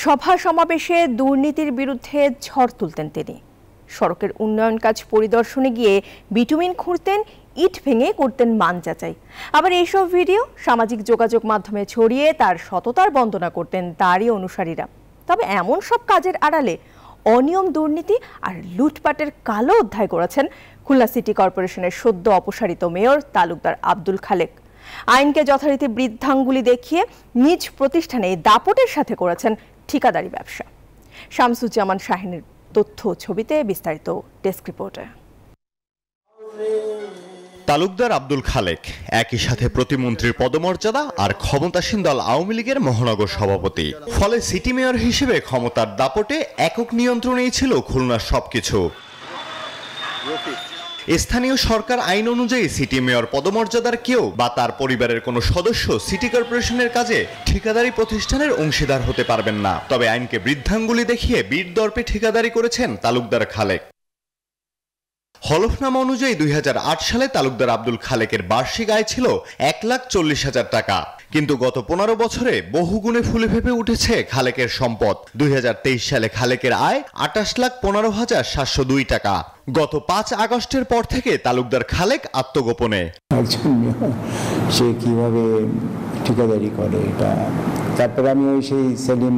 সভা সমাবেশে দুর্নীতির বিরুদ্ধে ঝড় তুলতেন তিনি। সড়কের উন্নয়ন কাজ পরিদর্শনে গিয়ে বিটুমিন খুঁড়তেন, ইট ভেঙে করতেন মান যাচাই। আবার এইসব ভিডিও সামাজিক যোগাযোগ মাধ্যমে ছড়িয়ে তার সততার বন্দনা করতেন তারই অনুসারীরা। তবে এমন সব কাজের আড়ালে অনিয়ম, দুর্নীতি আর লুটপাটের কালো অধ্যায় করেছেন খুলনা সিটি কর্পোরেশনের সদ্য অপসারিত মেয়র তালুকদার আব্দুল খালেক। আইনকে যথারীতি বৃদ্ধাঙ্গুলি দেখিয়ে নিজ প্রতিষ্ঠানে দাপটের সাথে করেছেন ঠিকাদারি ব্যবসা। শামসুজ্জামান শাহিনের তথ্য ছবিতে বিস্তারিত ডেস্ক রিপোর্টে। তালুকদার আব্দুল খালেক একই সাথে প্রতিমন্ত্রীর পদমর্যাদা আর ক্ষমতাসীন দল আওয়ামী লীগের মহানগর সভাপতি। ফলে সিটি মেয়র হিসেবে ক্ষমতার দাপটে একক নিয়ন্ত্রণেই ছিল খুলনার সবকিছু। স্থানীয় সরকার আইন অনুযায়ী সিটি মেয়র পদমর্যাদার কেউ বা তার পরিবারের কোনো সদস্য সিটি কর্পোরেশনের কাজে ঠিকাদারি প্রতিষ্ঠানের অংশীদার হতে পারবেন না। তবে আইনকে বৃদ্ধাঙ্গুলি দেখিয়ে বীর দর্পে ঠিকাদারি করেছেন তালুকদার খালেক। হলফনামা অনুযায়ী 2008 সালে তালুকদার আব্দুল খালেকের বার্ষিক আয় ছিল 1,40,000 টাকা। কিন্তু গত 15 বছরে বহুগুণে ফুলে ফেঁপে উঠেছে খালেকের সম্পদ। 2023 সালে খালেকের আয় 28,15,702 টাকা। গত 5 আগস্টের পর থেকে তালুকদার খালেক আত্মগোপনে। সে কিভাবে ঠিকাদারি করে এটা, তারপরে আমি সেই সেলিম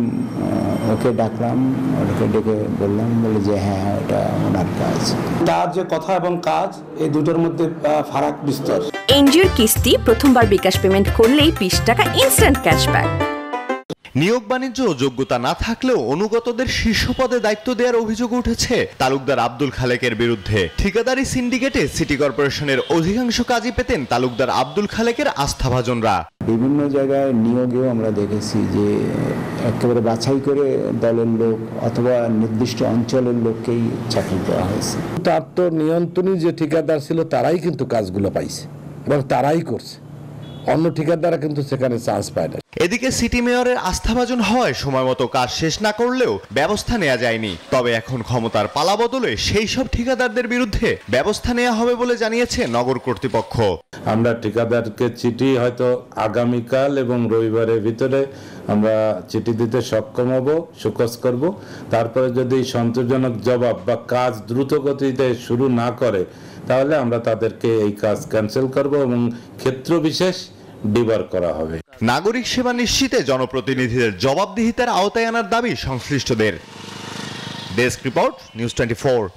ওকে ডাকলাম, ওকে ডেকে বললাম, বলে যে হ্যাঁ এটা ওনার কাজ। তার যে কথা এবং কাজ, এই দুটোর মধ্যে ফারাক বিস্তর। এনজিওর কিস্তি প্রথমবার বিকাশ পেমেন্ট করলেই 20 টাকা ইনস্ট্যান্ট ক্যাশব্যাক। নিয়োগ বাণিজ্য যোগ্যতা না থাকলেও অনুগতদের শীর্ষ পদে দায়িত্ব দেওয়ার অভিযোগ উঠেছে তালুকদার আব্দুল খালেকের বিরুদ্ধে। ঠিকাদারি সিন্ডিকেটে সিটি কর্পোরেশনের অধিকাংশ কাজই পেতেন তালুকদার আব্দুল খালেকের আস্থাভাজনরা। বিভিন্ন জায়গায় নিয়োগেও আমরা দেখেছি যে একেবারে বাছাই করে দলের লোক অথবা নির্দিষ্ট অঞ্চলের লোককেই চাকরি দেওয়া হয়েছে। তার তো নিয়ন্ত্রণী যে ঠিকাদার ছিল তারাই কিন্তু কাজগুলো পাইছে এবং তারাই করছে, অন্য ঠিকাদাররা কিন্তু সেখানে চান্স পায় না। এদিকে সিটি মেয়রের আস্থাভাজন হয় সময় মতো কাজ শেষ না করলেও ব্যবস্থা নেওয়া যায়নি। তবে এখন ক্ষমতার পালা বদলে সেই সব ঠিকাদারদের বিরুদ্ধে ব্যবস্থা নেওয়া হবে বলে জানিয়েছে নগর কর্তৃপক্ষ। আমরা ঠিকাদারকে চিঠি হয়তো আগামীকাল এবং রবিবারের ভিতরে আমরা চিঠি দিতে সক্ষম হব, সুকস করব। তারপরে যদি সন্তোষজনক জবাব বা কাজ দ্রুত গতিতে শুরু না করে তাহলে আমরা তাদেরকে এই কাজ ক্যান্সেল করব এবং ক্ষেত্র বিশেষ ডিবার করা হবে। নাগরিক সেবা নিশ্চিতে জনপ্রতিনিধিদের জবাবদিহিতার আওতায় আনার দাবি সংশ্লিষ্টদের। Desk report, news 24।